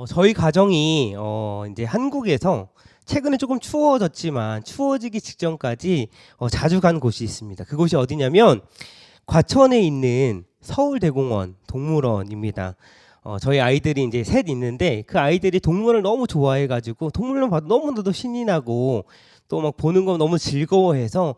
저희 가정이 이제 한국에서 최근에 조금 추워졌지만 추워지기 직전까지 자주 간 곳이 있습니다. 그곳이 어디냐면 과천에 있는 서울대공원 동물원입니다. 저희 아이들이 이제 셋 있는데 그 아이들이 동물을 너무 좋아해가지고 동물만 봐도 너무나도 신이 나고 또 막 보는 거 너무 즐거워해서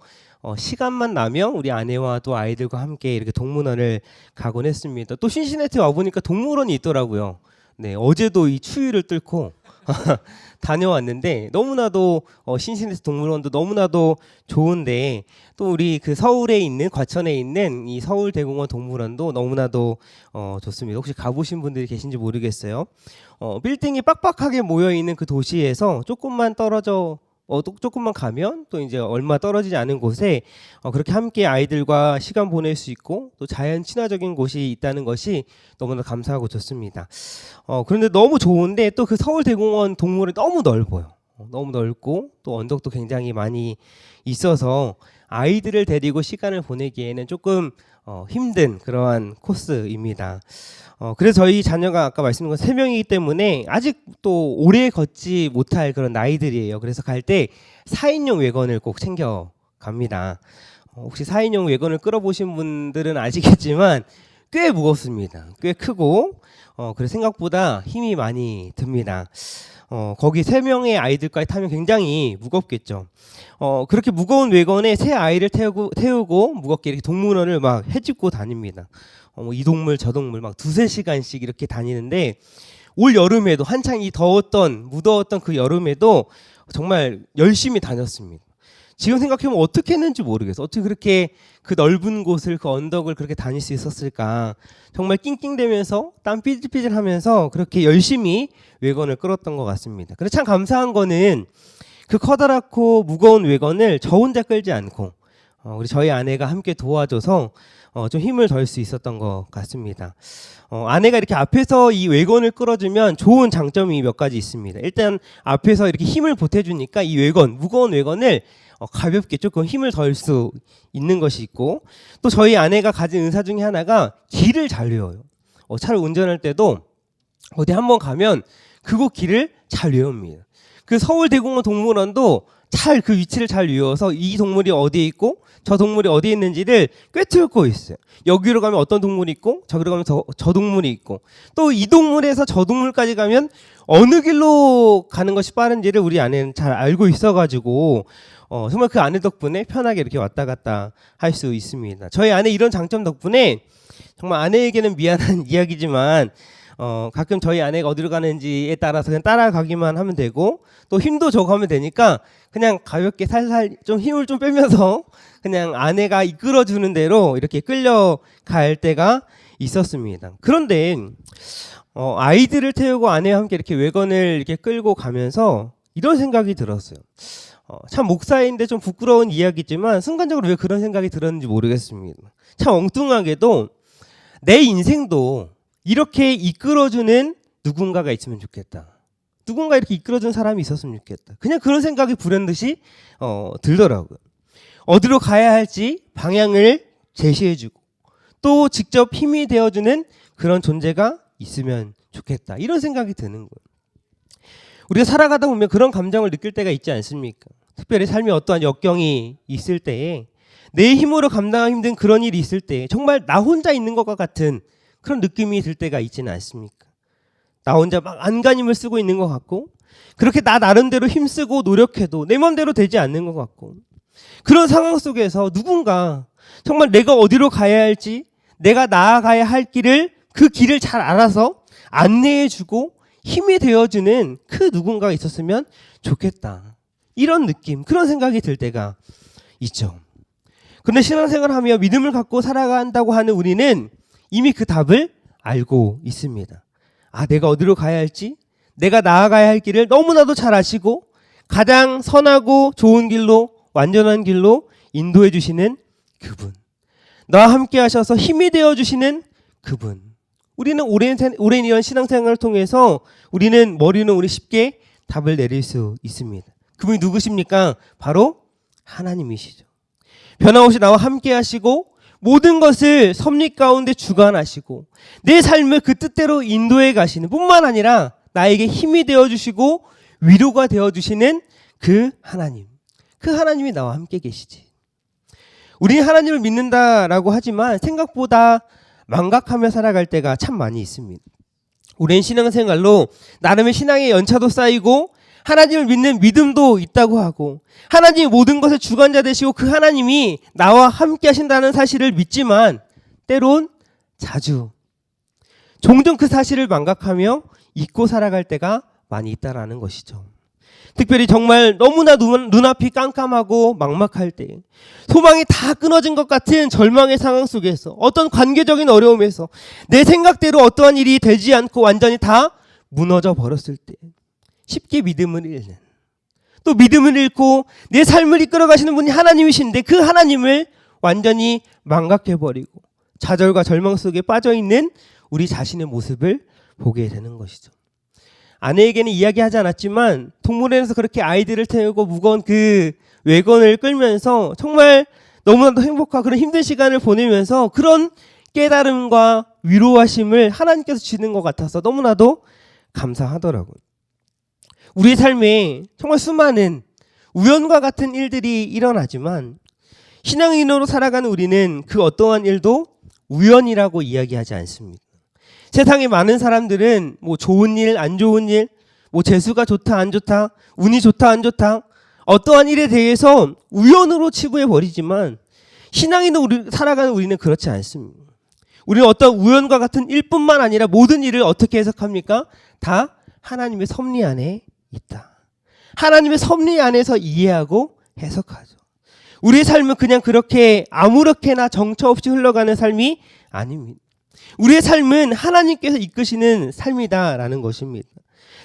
시간만 나면 우리 아내와 또 아이들과 함께 이렇게 동물원을 가곤 했습니다. 또 신시내티 와보니까 동물원이 있더라고요. 네, 어제도 이 추위를 뚫고 다녀왔는데 너무나도 신시내티 동물원도 너무나도 좋은데 또 우리 그 서울에 있는 과천에 있는 이 서울대공원 동물원도 너무나도 좋습니다. 혹시 가보신 분들이 계신지 모르겠어요. 빌딩이 빡빡하게 모여 있는 그 도시에서 조금만 떨어져 또 조금만 가면 또 이제 얼마 떨어지지 않은 곳에 그렇게 함께 아이들과 시간 보낼 수 있고 또 자연 친화적인 곳이 있다는 것이 너무나 감사하고 좋습니다. 그런데 너무 좋은데 또 그 서울대공원 동물원이 너무 넓어요. 너무 넓고 또 언덕도 굉장히 많이 있어서 아이들을 데리고 시간을 보내기에는 조금 힘든 그러한 코스입니다. 그래서 저희 자녀가 아까 말씀드린 건 3명이기 때문에 아직 또 오래 걷지 못할 그런 나이들이에요. 그래서 갈 때 4인용 외건을 꼭 챙겨 갑니다. 혹시 4인용 외건을 끌어보신 분들은 아시겠지만 꽤 무겁습니다. 꽤 크고 그래서 생각보다 힘이 많이 듭니다. 거기 3명의 아이들까지 타면 굉장히 무겁겠죠. 그렇게 무거운 외건에 새 아이를 태우고 무겁게 이렇게 동물원을 막 헤집고 다닙니다. 이 동물 저 동물 막 2-3시간씩 이렇게 다니는데 올 여름에도 한창 이 무더웠던 그 여름에도 정말 열심히 다녔습니다. 지금 생각해보면 어떻게 했는지 모르겠어. 어떻게 그렇게 그 넓은 곳을 그 언덕을 그렇게 다닐 수 있었을까. 정말 낑낑대면서 땀 삐질삐질하면서 그렇게 열심히 외건을 끌었던 것 같습니다. 근데 참 감사한 거는 그 커다랗고 무거운 외건을 저 혼자 끌지 않고 우리 저희 아내가 함께 도와줘서 좀 힘을 덜 수 있었던 것 같습니다. 아내가 이렇게 앞에서 이 외건을 끌어주면 좋은 장점이 몇 가지 있습니다. 일단 앞에서 이렇게 힘을 보태주니까 이 무거운 외건을 가볍게 조금 힘을 덜 수 있는 것이 있고 또 저희 아내가 가진 은사 중에 하나가 길을 잘 외워요. 차를 운전할 때도 어디 한번 가면 그곳 길을 잘 외웁니다. 그 서울대공원 동물원도 그 위치를 잘 외워서 이 동물이 어디에 있고 저 동물이 어디에 있는지를 꿰뚫고 있어요. 여기로 가면 어떤 동물이 있고 저기로 가면 저 동물이 있고 또 이 동물에서 저 동물까지 가면 어느 길로 가는 것이 빠른지를 우리 아내는 잘 알고 있어가지고 정말 그 아내 덕분에 편하게 이렇게 왔다 갔다 할 수 있습니다. 저희 아내 이런 장점 덕분에 정말 아내에게는 미안한 이야기지만 가끔 저희 아내가 어디로 가는지에 따라서 그냥 따라가기만 하면 되고 또 힘도 저거 하면 되니까 그냥 가볍게 살살 좀 힘을 좀 빼면서 그냥 아내가 이끌어주는 대로 이렇게 끌려갈 때가 있었습니다. 그런데 아이들을 태우고 아내와 함께 이렇게 외건을 이렇게 끌고 가면서 이런 생각이 들었어요. 참 목사인데 좀 부끄러운 이야기지만 순간적으로 왜 그런 생각이 들었는지 모르겠습니다. 참 엉뚱하게도 내 인생도 이렇게 이끌어주는 누군가가 있으면 좋겠다. 누군가 이렇게 이끌어주는 사람이 있었으면 좋겠다. 그냥 그런 생각이 불현듯이 들더라고요. 어디로 가야 할지 방향을 제시해주고 또 직접 힘이 되어주는 그런 존재가 있으면 좋겠다. 이런 생각이 드는 거예요. 우리가 살아가다 보면 그런 감정을 느낄 때가 있지 않습니까? 특별히 삶에 어떠한 역경이 있을 때에 내 힘으로 감당하기 힘든 그런 일이 있을 때 정말 나 혼자 있는 것과 같은 그런 느낌이 들 때가 있지는 않습니까? 나 혼자 막 안간힘을 쓰고 있는 것 같고 그렇게 나 나름대로 힘쓰고 노력해도 내 맘대로 되지 않는 것 같고 그런 상황 속에서 누군가 정말 내가 어디로 가야 할지 내가 나아가야 할 그 길을 잘 알아서 안내해주고 힘이 되어주는 그 누군가가 있었으면 좋겠다. 이런 느낌, 그런 생각이 들 때가 있죠. 그런데 신앙생활하며 믿음을 갖고 살아간다고 하는 우리는 이미 그 답을 알고 있습니다. 내가 어디로 가야 할지, 내가 나아가야 할 길을 너무나도 잘 아시고 가장 선하고 좋은 길로, 완전한 길로 인도해 주시는 그분, 나와 함께 하셔서 힘이 되어 주시는 그분. 우리는 오랜 이런 신앙생활을 통해서 머리는 우리 쉽게 답을 내릴 수 있습니다. 그분이 누구십니까? 바로 하나님이시죠. 변함없이 나와 함께 하시고 모든 것을 섭리 가운데 주관하시고 내 삶을 그 뜻대로 인도해 가시는 뿐만 아니라 나에게 힘이 되어주시고 위로가 되어주시는 그 하나님이 나와 함께 계시지. 우리는 하나님을 믿는다라고 하지만 생각보다 망각하며 살아갈 때가 참 많이 있습니다. 우리는 신앙생활로 나름의 신앙의 연차도 쌓이고 하나님을 믿는 믿음도 있다고 하고 하나님이 모든 것의 주관자 되시고 그 하나님이 나와 함께 하신다는 사실을 믿지만 때론 종종 그 사실을 망각하며 잊고 살아갈 때가 많이 있다라는 것이죠. 특별히 정말 너무나 눈앞이 깜깜하고 막막할 때, 소망이 다 끊어진 것 같은 절망의 상황 속에서, 어떤 관계적인 어려움에서 내 생각대로 어떠한 일이 되지 않고 완전히 다 무너져 버렸을 때 쉽게 믿음을 잃는, 또 믿음을 잃고 내 삶을 이끌어 가시는 분이 하나님이신데 그 하나님을 완전히 망각해버리고 좌절과 절망 속에 빠져있는 우리 자신의 모습을 보게 되는 것이죠. 아내에게는 이야기하지 않았지만 동물원에서 그렇게 아이들을 태우고 무거운 그 외건을 끌면서 정말 너무나도 행복하고 그런 힘든 시간을 보내면서 그런 깨달음과 위로하심을 하나님께서 주시는 것 같아서 너무나도 감사하더라고요. 우리 삶에 정말 수많은 우연과 같은 일들이 일어나지만 신앙인으로 살아가는 우리는 그 어떠한 일도 우연이라고 이야기하지 않습니다. 세상에 많은 사람들은 뭐 좋은 일, 안 좋은 일, 뭐 재수가 좋다, 안 좋다, 운이 좋다, 안 좋다, 어떠한 일에 대해서 우연으로 치부해 버리지만 신앙인으로 살아가는 우리는 그렇지 않습니다. 우리는 어떤 우연과 같은 일뿐만 아니라 모든 일을 어떻게 해석합니까? 다 하나님의 섭리 안에 있다. 하나님의 섭리 안에서 이해하고 해석하죠. 우리의 삶은 그냥 그렇게 아무렇게나 정처 없이 흘러가는 삶이 아닙니다. 우리의 삶은 하나님께서 이끄시는 삶이다라는 것입니다.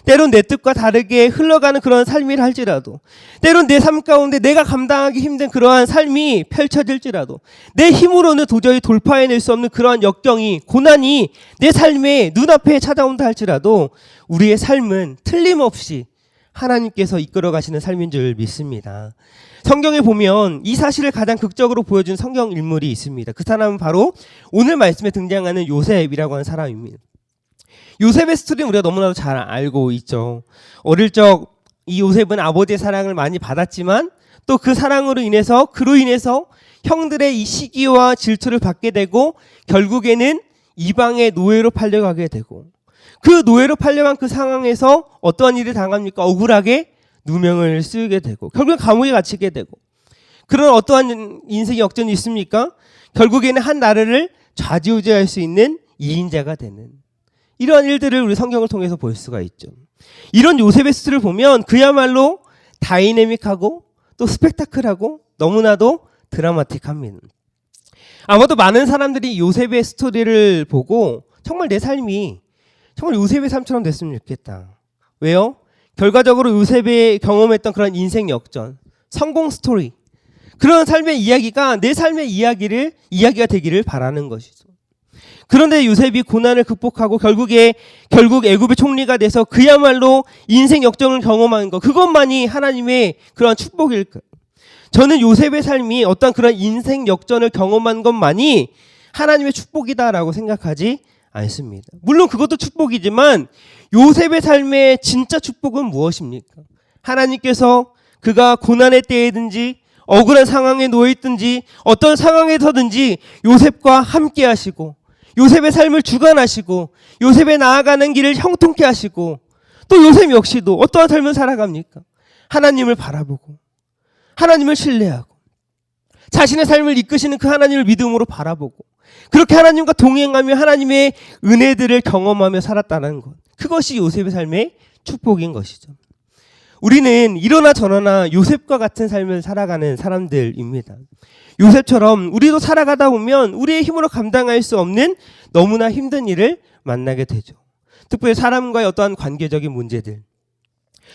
때론 내 뜻과 다르게 흘러가는 그런 삶이라 할지라도, 때론 내 삶 가운데 내가 감당하기 힘든 그러한 삶이 펼쳐질지라도, 내 힘으로는 도저히 돌파해낼 수 없는 그러한 역경이, 고난이 내 삶에 눈앞에 찾아온다 할지라도 우리의 삶은 틀림없이 하나님께서 이끌어 가시는 삶인 줄 믿습니다. 성경에 보면 이 사실을 가장 극적으로 보여준 성경 인물이 있습니다. 그 사람은 바로 오늘 말씀에 등장하는 요셉이라고 하는 사람입니다. 요셉의 스토리는 우리가 너무나도 잘 알고 있죠. 어릴 적 이 요셉은 아버지의 사랑을 많이 받았지만 또 그 사랑으로 인해서 그로 인해서 형들의 이 시기와 질투를 받게 되고 결국에는 이방의 노예로 팔려가게 되고, 그 노예로 팔려간 그 상황에서 어떠한 일을 당합니까? 억울하게 누명을 쓰게 되고 결국엔 감옥에 갇히게 되고, 그런 어떠한 인생의 역전이 있습니까? 결국에는 한 나라를 좌지우지할 수 있는 2인자가 되는 이러한 일들을 우리 성경을 통해서 볼 수가 있죠. 이런 요셉의 스토리를 보면 그야말로 다이내믹하고 또 스펙타클하고 너무나도 드라마틱합니다. 아마도 많은 사람들이 요셉의 스토리를 보고 정말 내 삶이 정말 요셉의 삶처럼 됐으면 좋겠다. 왜요? 결과적으로 요셉이 경험했던 그런 인생 역전, 성공 스토리, 그런 삶의 이야기가 내 삶의 이야기가 되기를 바라는 것이죠. 그런데 요셉이 고난을 극복하고 결국 애굽의 총리가 돼서 그야말로 인생 역전을 경험하는 것, 그것만이 하나님의 그런 축복일까요? 저는 요셉의 삶이 어떤 그런 인생 역전을 경험한 것만이 하나님의 축복이다라고 생각하지 않습니다. 물론 그것도 축복이지만 요셉의 삶의 진짜 축복은 무엇입니까? 하나님께서 그가 고난의 때에든지 억울한 상황에 놓여 있든지 어떤 상황에서든지 요셉과 함께 하시고 요셉의 삶을 주관하시고 요셉의 나아가는 길을 형통케 하시고, 또 요셉 역시도 어떠한 삶을 살아갑니까? 하나님을 바라보고 하나님을 신뢰하고 자신의 삶을 이끄시는 그 하나님을 믿음으로 바라보고 그렇게 하나님과 동행하며 하나님의 은혜들을 경험하며 살았다는 것, 그것이 요셉의 삶의 축복인 것이죠. 우리는 이러나 저러나 요셉과 같은 삶을 살아가는 사람들입니다. 요셉처럼 우리도 살아가다 보면 우리의 힘으로 감당할 수 없는 너무나 힘든 일을 만나게 되죠. 특별히 사람과의 어떠한 관계적인 문제들,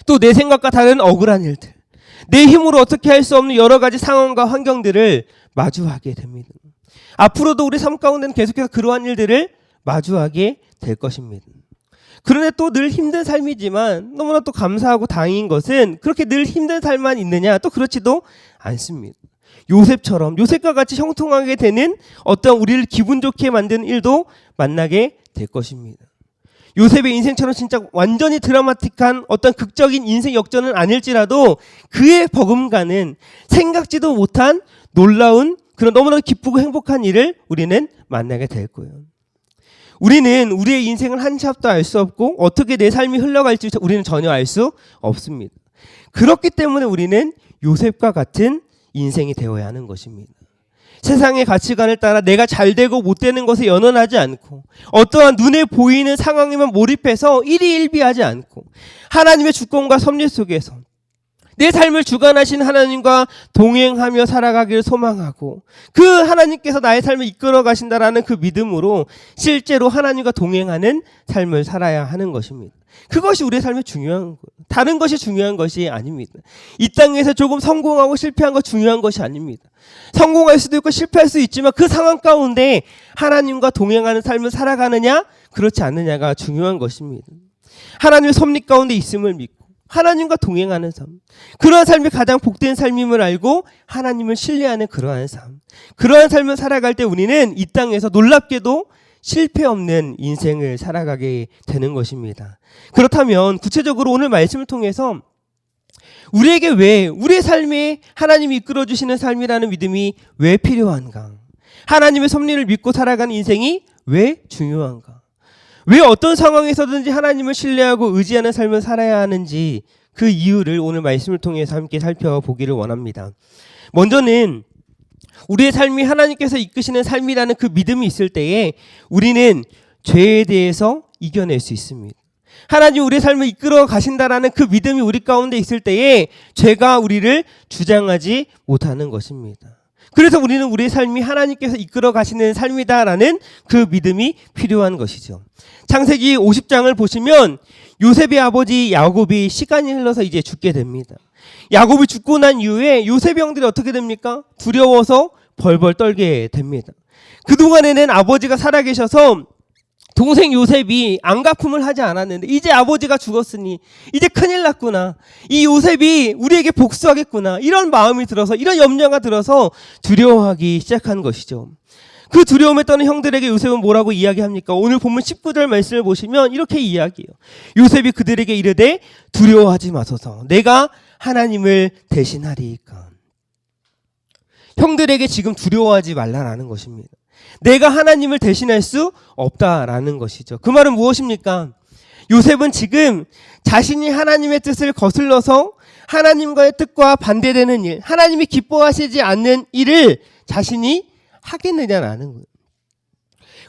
또 내 생각과 다른 억울한 일들, 내 힘으로 어떻게 할 수 없는 여러 가지 상황과 환경들을 마주하게 됩니다. 앞으로도 우리 삶 가운데는 계속해서 그러한 일들을 마주하게 될 것입니다. 그런데 또 늘 힘든 삶이지만 너무나 또 감사하고 다행인 것은 그렇게 늘 힘든 삶만 있느냐? 또 그렇지도 않습니다. 요셉처럼 요셉과 같이 형통하게 되는 어떤 우리를 기분 좋게 만드는 일도 만나게 될 것입니다. 요셉의 인생처럼 진짜 완전히 드라마틱한 어떤 극적인 인생 역전은 아닐지라도 그의 버금가는 생각지도 못한 놀라운 그런 너무나 기쁘고 행복한 일을 우리는 만나게 될 거예요. 우리는 우리의 인생을 한 치 앞도 알 수 없고 어떻게 내 삶이 흘러갈지 우리는 전혀 알 수 없습니다. 그렇기 때문에 우리는 요셉과 같은 인생이 되어야 하는 것입니다. 세상의 가치관을 따라 내가 잘 되고 못 되는 것에 연연하지 않고 어떠한 눈에 보이는 상황에만 몰입해서 일희일비하지 않고 하나님의 주권과 섭리 속에서 내 삶을 주관하신 하나님과 동행하며 살아가기를 소망하고 그 하나님께서 나의 삶을 이끌어 가신다라는 그 믿음으로 실제로 하나님과 동행하는 삶을 살아야 하는 것입니다. 그것이 우리의 삶에 중요한 거예요. 다른 것이 중요한 것이 아닙니다. 이 땅에서 조금 성공하고 실패한 거 중요한 것이 아닙니다. 성공할 수도 있고 실패할 수 있지만 그 상황 가운데 하나님과 동행하는 삶을 살아가느냐 그렇지 않느냐가 중요한 것입니다. 하나님의 섭리 가운데 있음을 믿고 하나님과 동행하는 삶, 그러한 삶이 가장 복된 삶임을 알고 하나님을 신뢰하는 그러한 삶, 그러한 삶을 살아갈 때 우리는 이 땅에서 놀랍게도 실패 없는 인생을 살아가게 되는 것입니다. 그렇다면 구체적으로 오늘 말씀을 통해서 우리에게 왜 우리의 삶에 하나님이 이끌어주시는 삶이라는 믿음이 왜 필요한가? 하나님의 섭리를 믿고 살아가는 인생이 왜 중요한가? 왜 어떤 상황에서든지 하나님을 신뢰하고 의지하는 삶을 살아야 하는지 그 이유를 오늘 말씀을 통해서 함께 살펴보기를 원합니다. 먼저는 우리의 삶이 하나님께서 이끄시는 삶이라는 그 믿음이 있을 때에 우리는 죄에 대해서 이겨낼 수 있습니다. 하나님 우리의 삶을 이끌어 가신다라는 그 믿음이 우리 가운데 있을 때에 죄가 우리를 주장하지 못하는 것입니다. 그래서 우리는 우리의 삶이 하나님께서 이끌어 가시는 삶이다라는 그 믿음이 필요한 것이죠. 창세기 50장을 보시면 요셉의 아버지 야곱이 시간이 흘러서 이제 죽게 됩니다. 야곱이 죽고 난 이후에 요셉의 형들이 어떻게 됩니까? 두려워서 벌벌 떨게 됩니다. 그동안에는 아버지가 살아계셔서 동생 요셉이 안갚음을 하지 않았는데 이제 아버지가 죽었으니 이제 큰일 났구나. 이 요셉이 우리에게 복수하겠구나. 이런 마음이 들어서 이런 염려가 들어서 두려워하기 시작한 것이죠. 그 두려움에 떠는 형들에게 요셉은 뭐라고 이야기합니까? 오늘 본문 19절 말씀을 보시면 이렇게 이야기해요. 요셉이 그들에게 이르되 두려워하지 마소서. 내가 하나님을 대신하리이까. 형들에게 지금 두려워하지 말라라는 것입니다. 내가 하나님을 대신할 수 없다라는 것이죠. 그 말은 무엇입니까? 요셉은 지금 자신이 하나님의 뜻을 거슬러서 하나님과의 뜻과 반대되는 일, 하나님이 기뻐하시지 않는 일을 자신이 하겠느냐라는 거예요.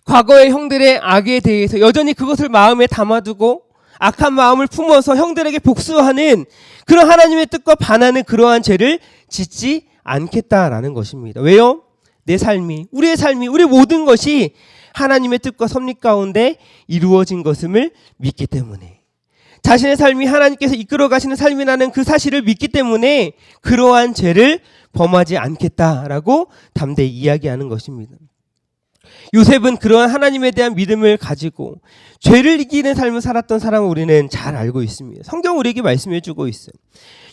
과거의 형들의 악에 대해서 여전히 그것을 마음에 담아두고 악한 마음을 품어서 형들에게 복수하는 그런 하나님의 뜻과 반하는 그러한 죄를 짓지 않겠다라는 것입니다. 왜요? 내 삶이, 우리의 삶이, 우리 모든 것이 하나님의 뜻과 섭리 가운데 이루어진 것임을 믿기 때문에, 자신의 삶이 하나님께서 이끌어 가시는 삶이라는 그 사실을 믿기 때문에 그러한 죄를 범하지 않겠다라고 담대히 이야기하는 것입니다. 요셉은 그러한 하나님에 대한 믿음을 가지고 죄를 이기는 삶을 살았던 사람을 우리는 잘 알고 있습니다. 성경 우리에게 말씀해주고 있어요.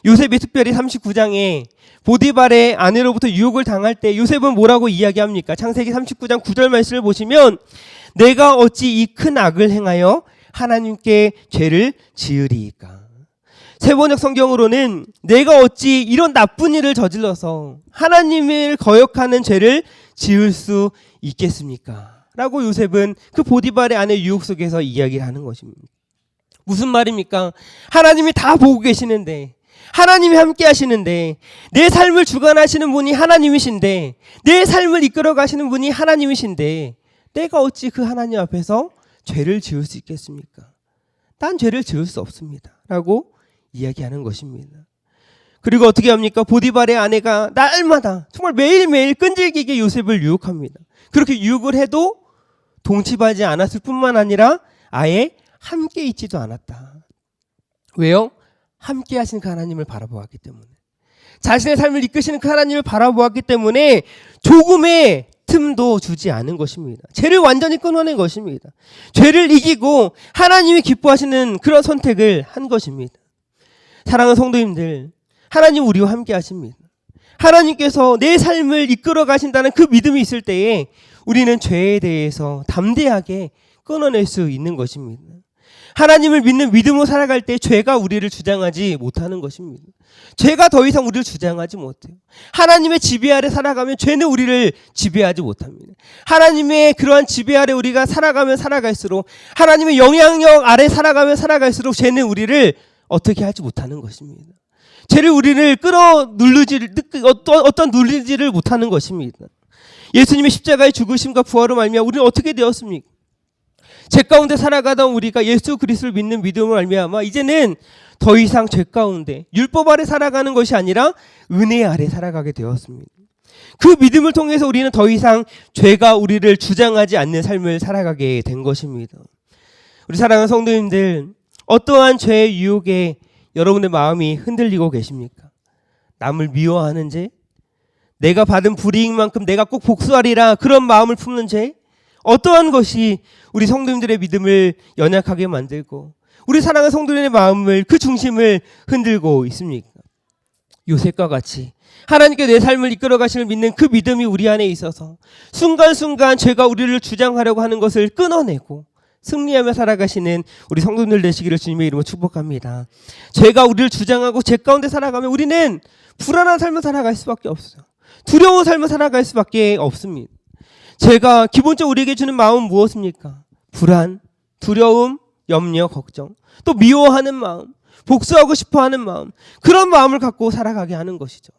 요셉이 특별히 39장에 보디발의 아내로부터 유혹을 당할 때 요셉은 뭐라고 이야기합니까? 창세기 39장 9절 말씀을 보시면 내가 어찌 이 큰 악을 행하여 하나님께 죄를 지으리이까. 세번역 성경으로는 내가 어찌 이런 나쁜 일을 저질러서 하나님을 거역하는 죄를 지을 수 있겠습니까? 라고 요셉은 그 보디발의 아내 유혹 속에서 이야기를 하는 것입니다. 무슨 말입니까? 하나님이 다 보고 계시는데, 하나님이 함께 하시는데, 내 삶을 주관하시는 분이 하나님이신데, 내 삶을 이끌어 가시는 분이 하나님이신데 내가 어찌 그 하나님 앞에서 죄를 지을 수 있겠습니까? 난 죄를 지을 수 없습니다 라고 이야기하는 것입니다. 그리고 어떻게 합니까? 보디발의 아내가 날마다 정말 매일매일 끈질기게 요셉을 유혹합니다. 그렇게 유혹을 해도 동침하지 않았을 뿐만 아니라 아예 함께 있지도 않았다. 왜요? 함께 하신 그 하나님을 바라보았기 때문에, 자신의 삶을 이끄시는 그 하나님을 바라보았기 때문에 조금의 틈도 주지 않은 것입니다. 죄를 완전히 끊어낸 것입니다. 죄를 이기고 하나님이 기뻐하시는 그런 선택을 한 것입니다. 사랑하는 성도님들, 하나님 우리와 함께 하십니다. 하나님께서 내 삶을 이끌어 가신다는 그 믿음이 있을 때에 우리는 죄에 대해서 담대하게 끊어낼 수 있는 것입니다. 하나님을 믿는 믿음으로 살아갈 때 죄가 우리를 주장하지 못하는 것입니다. 죄가 더 이상 우리를 주장하지 못해요. 하나님의 지배 아래 살아가면 죄는 우리를 지배하지 못합니다. 하나님의 그러한 지배 아래 우리가 살아가면 살아갈수록, 하나님의 영향력 아래 살아가면 살아갈수록 죄는 우리를 어떻게 하지 못하는 것입니다. 죄를 우리를 어떤 누르지를 못하는 것입니다. 예수님의 십자가의 죽으심과 부활로 말미암아 우리는 어떻게 되었습니까? 죄 가운데 살아가던 우리가 예수 그리스도를 믿는 믿음으로 말미암아 이제는 더 이상 죄 가운데 율법 아래 살아가는 것이 아니라 은혜 아래 살아가게 되었습니다. 그 믿음을 통해서 우리는 더 이상 죄가 우리를 주장하지 않는 삶을 살아가게 된 것입니다. 우리 사랑하는 성도님들, 어떠한 죄의 유혹에 여러분의 마음이 흔들리고 계십니까? 남을 미워하는 죄? 내가 받은 불이익만큼 내가 꼭 복수하리라, 그런 마음을 품는 죄? 어떠한 것이 우리 성도님들의 믿음을 연약하게 만들고 우리 사랑하는 성도님의 마음을, 그 중심을 흔들고 있습니까? 요셉과 같이 하나님께 내 삶을 이끌어 가시는 믿는 그 믿음이 우리 안에 있어서 순간순간 죄가 우리를 주장하려고 하는 것을 끊어내고 승리하며 살아가시는 우리 성도들 되시기를 주님의 이름으로 축복합니다. 죄가 우리를 주장하고 죄 가운데 살아가면 우리는 불안한 삶을 살아갈 수밖에 없어요. 두려운 삶을 살아갈 수밖에 없습니다. 죄가 기본적으로 우리에게 주는 마음은 무엇입니까? 불안, 두려움, 염려, 걱정, 또 미워하는 마음, 복수하고 싶어하는 마음, 그런 마음을 갖고 살아가게 하는 것이죠.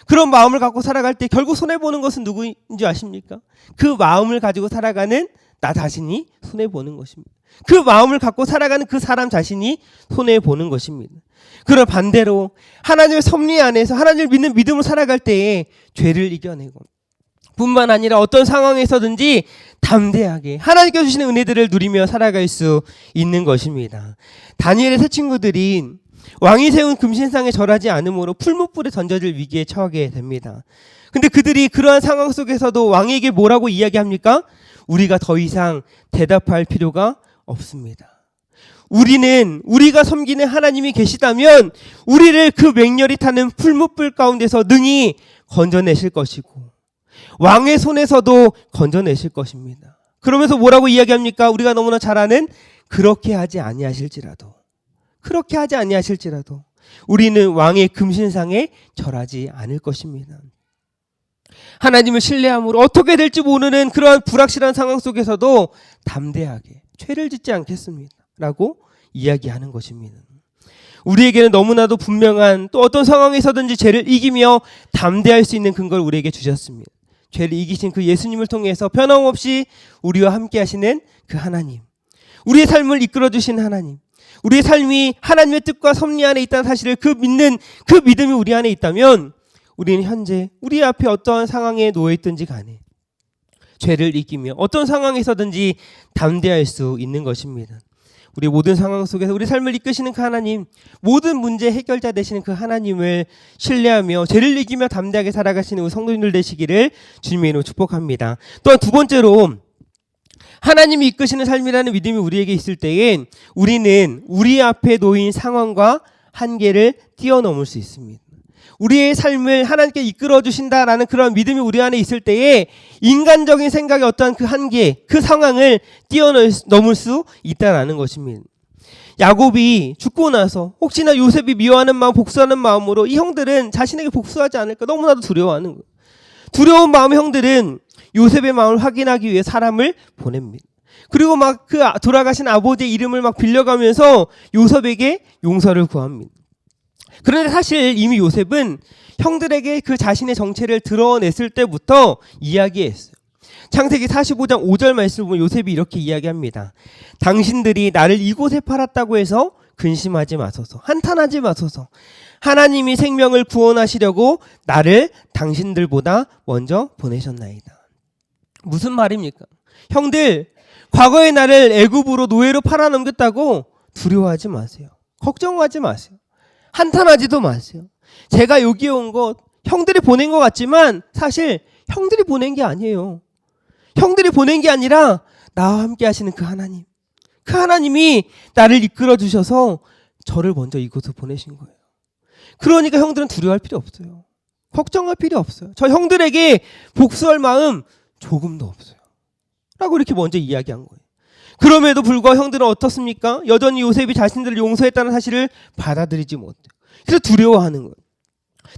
그런 마음을 갖고 살아갈 때 결국 손해보는 것은 누구인지 아십니까? 그 마음을 가지고 살아가는 나 자신이 손해보는 것입니다. 그 마음을 갖고 살아가는 그 사람 자신이 손해보는 것입니다. 그런 반대로 하나님의 섭리 안에서 하나님을 믿는 믿음으로 살아갈 때에 죄를 이겨내고 뿐만 아니라 어떤 상황에서든지 담대하게 하나님께서 주시는 은혜들을 누리며 살아갈 수 있는 것입니다. 다니엘의 세 친구들이 왕이 세운 금신상에 절하지 않으므로 풀무불에 던져질 위기에 처하게 됩니다. 근데 그들이 그러한 상황 속에서도 왕에게 뭐라고 이야기합니까? 우리가 더 이상 대답할 필요가 없습니다. 우리가 섬기는 하나님이 계시다면 우리를 그 맹렬히 타는 풀무불 가운데서 능히 건져내실 것이고 왕의 손에서도 건져내실 것입니다. 그러면서 뭐라고 이야기합니까? 우리가 너무나 잘 아는 그렇게 하지 아니하실지라도 우리는 왕의 금신상에 절하지 않을 것입니다. 하나님을 신뢰함으로 어떻게 될지 모르는 그러한 불확실한 상황 속에서도 담대하게 죄를 짓지 않겠습니다 라고 이야기하는 것입니다. 우리에게는 너무나도 분명한, 또 어떤 상황에서든지 죄를 이기며 담대할 수 있는 근거를 우리에게 주셨습니다. 죄를 이기신 그 예수님을 통해서 변함없이 우리와 함께 하시는 그 하나님, 우리의 삶을 이끌어 주신 하나님, 우리의 삶이 하나님의 뜻과 섭리 안에 있다는 사실을 믿는 그 믿음이 우리 안에 있다면 우리는 현재 우리 앞에 어떠한 상황에 놓여 있든지 간에 죄를 이기며 어떤 상황에서든지 담대할 수 있는 것입니다. 우리 모든 상황 속에서 우리 삶을 이끄시는 그 하나님, 모든 문제 해결자 되시는 그 하나님을 신뢰하며 죄를 이기며 담대하게 살아가시는 우리 성도님들 되시기를 주님의 이름으로 축복합니다. 또한 두 번째로, 하나님이 이끄시는 삶이라는 믿음이 우리에게 있을 때에 우리는 우리 앞에 놓인 상황과 한계를 뛰어넘을 수 있습니다. 우리의 삶을 하나님께 이끌어 주신다라는 그런 믿음이 우리 안에 있을 때에 인간적인 생각의 어떠한 그 한계, 그 상황을 뛰어넘을 수 있다라는 것입니다. 야곱이 죽고 나서 혹시나 요셉이 미워하는 마음, 복수하는 마음으로 이 형들은 자신에게 복수하지 않을까 너무나도 두려워하는 거예요. 두려운 마음의 형들은 요셉의 마음을 확인하기 위해 사람을 보냅니다. 그리고 막 그 돌아가신 아버지의 이름을 막 빌려가면서 요셉에게 용서를 구합니다. 그런데 사실 이미 요셉은 형들에게 그 자신의 정체를 드러냈을 때부터 이야기했어요. 창세기 45장 5절 말씀을 보면 요셉이 이렇게 이야기합니다. 당신들이 나를 이곳에 팔았다고 해서 근심하지 마소서, 한탄하지 마소서. 하나님이 생명을 구원하시려고 나를 당신들보다 먼저 보내셨나이다. 무슨 말입니까? 형들, 과거의 나를 애굽으로 노예로 팔아넘겼다고 두려워하지 마세요. 걱정하지 마세요. 한탄하지도 마세요. 제가 여기에 온 것 형들이 보낸 것 같지만 사실 형들이 보낸 게 아니에요. 형들이 보낸 게 아니라 나와 함께 하시는 그 하나님, 그 하나님이 나를 이끌어 주셔서 저를 먼저 이곳으로 보내신 거예요. 그러니까 형들은 두려워할 필요 없어요. 걱정할 필요 없어요. 저 형들에게 복수할 마음 조금도 없어요 라고 이렇게 먼저 이야기한 거예요. 그럼에도 불구하고 형들은 어떻습니까? 여전히 요셉이 자신들을 용서했다는 사실을 받아들이지 못해요. 그래서 두려워하는 거예요.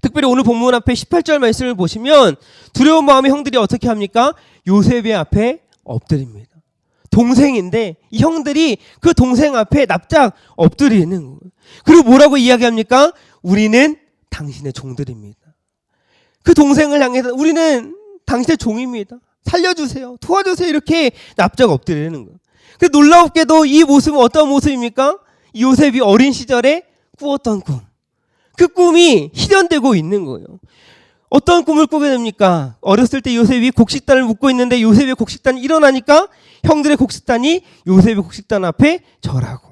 특별히 오늘 본문 앞에 18절 말씀을 보시면 두려운 마음에 형들이 어떻게 합니까? 요셉의 앞에 엎드립니다. 동생인데 이 형들이 그 동생 앞에 납작 엎드리는 거예요. 그리고 뭐라고 이야기합니까? 우리는 당신의 종들입니다. 그 동생을 향해서 우리는 당신의 종입니다. 살려주세요. 도와주세요. 이렇게 납작 엎드리는 거예요. 그 놀랍게도 이 모습은 어떤 모습입니까? 요셉이 어린 시절에 꾸었던 꿈. 그 꿈이 실현되고 있는 거예요. 어떤 꿈을 꾸게 됩니까? 어렸을 때 요셉이 곡식단을 묶고 있는데 요셉의 곡식단이 일어나니까 형들의 곡식단이 요셉의 곡식단 앞에 절하고,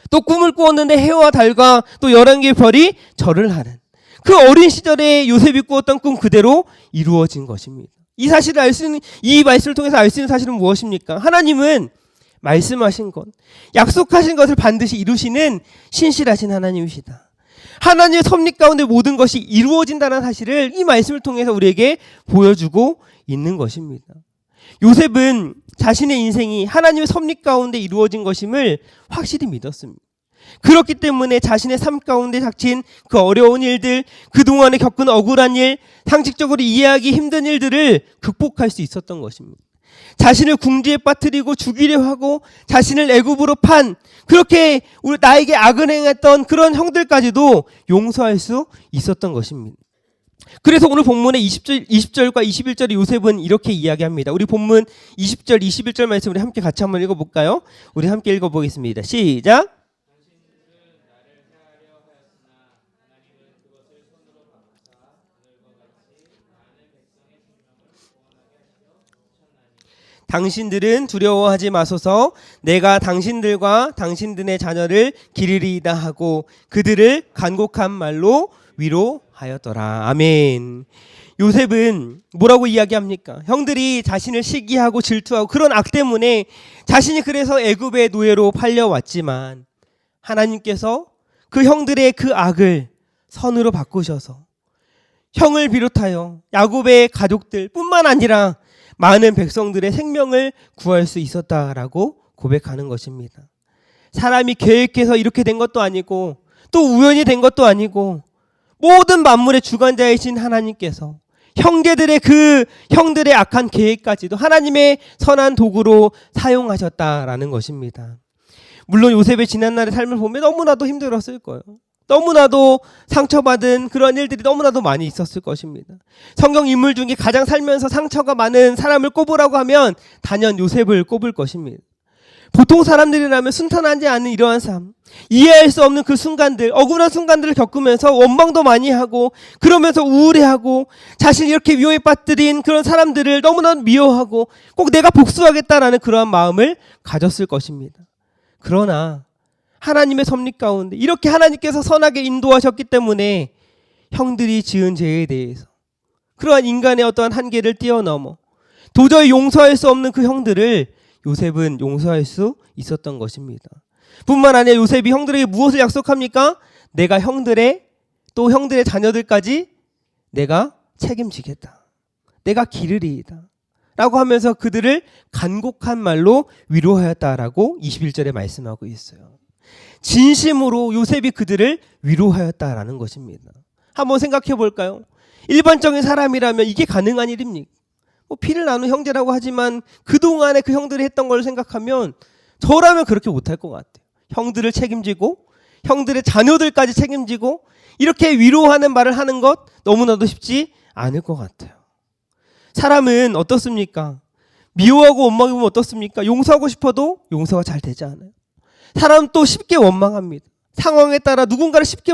또 꿈을 꾸었는데 해와 달과 또 11개의 별이 절을 하는, 그 어린 시절에 요셉이 꾸었던 꿈 그대로 이루어진 것입니다. 이 사실을 알 수 있는, 이 말씀을 통해서 알 수 있는 사실은 무엇입니까? 하나님은 말씀하신 것, 약속하신 것을 반드시 이루시는 신실하신 하나님이시다. 하나님의 섭리 가운데 모든 것이 이루어진다는 사실을 이 말씀을 통해서 우리에게 보여주고 있는 것입니다. 요셉은 자신의 인생이 하나님의 섭리 가운데 이루어진 것임을 확실히 믿었습니다. 그렇기 때문에 자신의 삶 가운데 닥친 그 어려운 일들, 그동안에 겪은 억울한 일, 상식적으로 이해하기 힘든 일들을 극복할 수 있었던 것입니다. 자신을 궁지에 빠뜨리고 죽이려 하고 자신을 애굽으로 판, 그렇게 나에게 악을 행했던 그런 형들까지도 용서할 수 있었던 것입니다. 그래서 오늘 본문의 20절과 21절의 요셉은 이렇게 이야기합니다. 우리 본문 20절, 21절 말씀 우리 함께 같이 한번 읽어볼까요? 우리 함께 읽어보겠습니다. 시작! 당신들은 두려워하지 마소서. 내가 당신들과 당신들의 자녀를 기르리이다 하고 그들을 간곡한 말로 위로하였더라. 아멘. 요셉은 뭐라고 이야기합니까? 형들이 자신을 시기하고 질투하고 그런 악 때문에 자신이 그래서 애굽의 노예로 팔려왔지만 하나님께서 그 형들의 그 악을 선으로 바꾸셔서 형을 비롯하여 야곱의 가족들 뿐만 아니라 많은 백성들의 생명을 구할 수 있었다라고 고백하는 것입니다. 사람이 계획해서 이렇게 된 것도 아니고 또 우연히 된 것도 아니고 모든 만물의 주관자이신 하나님께서 형들의 악한 계획까지도 하나님의 선한 도구로 사용하셨다라는 것입니다. 물론 요셉의 지난날의 삶을 보면 너무나도 힘들었을 거예요. 너무나도 상처받은 그런 일들이 너무나도 많이 있었을 것입니다. 성경 인물 중에 가장 살면서 상처가 많은 사람을 꼽으라고 하면 단연 요셉을 꼽을 것입니다. 보통 사람들이라면 순탄하지 않은 이러한 삶, 이해할 수 없는 그 순간들, 억울한 순간들을 겪으면서 원망도 많이 하고 그러면서 우울해하고 자신이 이렇게 위험에 빠뜨린 그런 사람들을 너무나 미워하고 꼭 내가 복수하겠다라는 그러한 마음을 가졌을 것입니다. 그러나 하나님의 섭리 가운데 이렇게 하나님께서 선하게 인도하셨기 때문에 형들이 지은 죄에 대해서 그러한 인간의 어떠한 한계를 뛰어넘어 도저히 용서할 수 없는 그 형들을 요셉은 용서할 수 있었던 것입니다. 뿐만 아니라 요셉이 형들에게 무엇을 약속합니까? 내가 형들의 자녀들까지 내가 책임지겠다. 내가 기르리이다. 라고 하면서 그들을 간곡한 말로 위로하였다라고 21절에 말씀하고 있어요. 진심으로 요셉이 그들을 위로하였다라는 것입니다. 한번 생각해 볼까요? 일반적인 사람이라면 이게 가능한 일입니까? 피를 나눈 형제라고 하지만 그동안에 그 형들이 했던 걸 생각하면 저라면 그렇게 못할 것 같아요. 형들을 책임지고 형들의 자녀들까지 책임지고 이렇게 위로하는 말을 하는 것 너무나도 쉽지 않을 것 같아요. 사람은 어떻습니까? 미워하고 원망해보면 어떻습니까? 용서하고 싶어도 용서가 잘 되지 않아요. 사람은 또 쉽게 원망합니다. 상황에 따라 누군가를 쉽게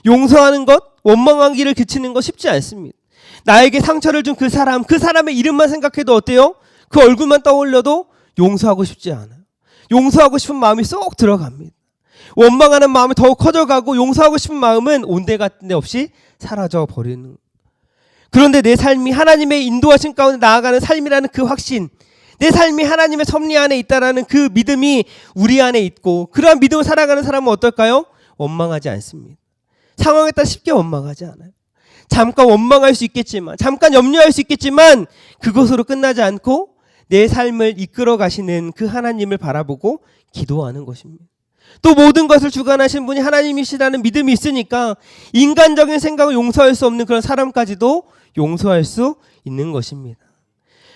용서하는 것, 원망하기를 그치는 것 쉽지 않습니다. 나에게 상처를 준 그 사람의 이름만 생각해도 어때요? 그 얼굴만 떠올려도 용서하고 싶지 않아요. 용서하고 싶은 마음이 쏙 들어갑니다. 원망하는 마음이 더욱 커져가고 용서하고 싶은 마음은 온데간데 없이 사라져 버리는 거예요. 그런데 내 삶이 하나님의 인도하심 가운데 나아가는 삶이라는 그 확신, 내 삶이 하나님의 섭리 안에 있다라는 그 믿음이 우리 안에 있고 그러한 믿음을 살아가는 사람은 어떨까요? 원망하지 않습니다. 상황에 따라 쉽게 원망하지 않아요. 잠깐 원망할 수 있겠지만, 잠깐 염려할 수 있겠지만 그것으로 끝나지 않고 내 삶을 이끌어 가시는 그 하나님을 바라보고 기도하는 것입니다. 또 모든 것을 주관하신 분이 하나님이시라는 믿음이 있으니까 인간적인 생각을 용서할 수 없는 그런 사람까지도 용서할 수 있는 것입니다.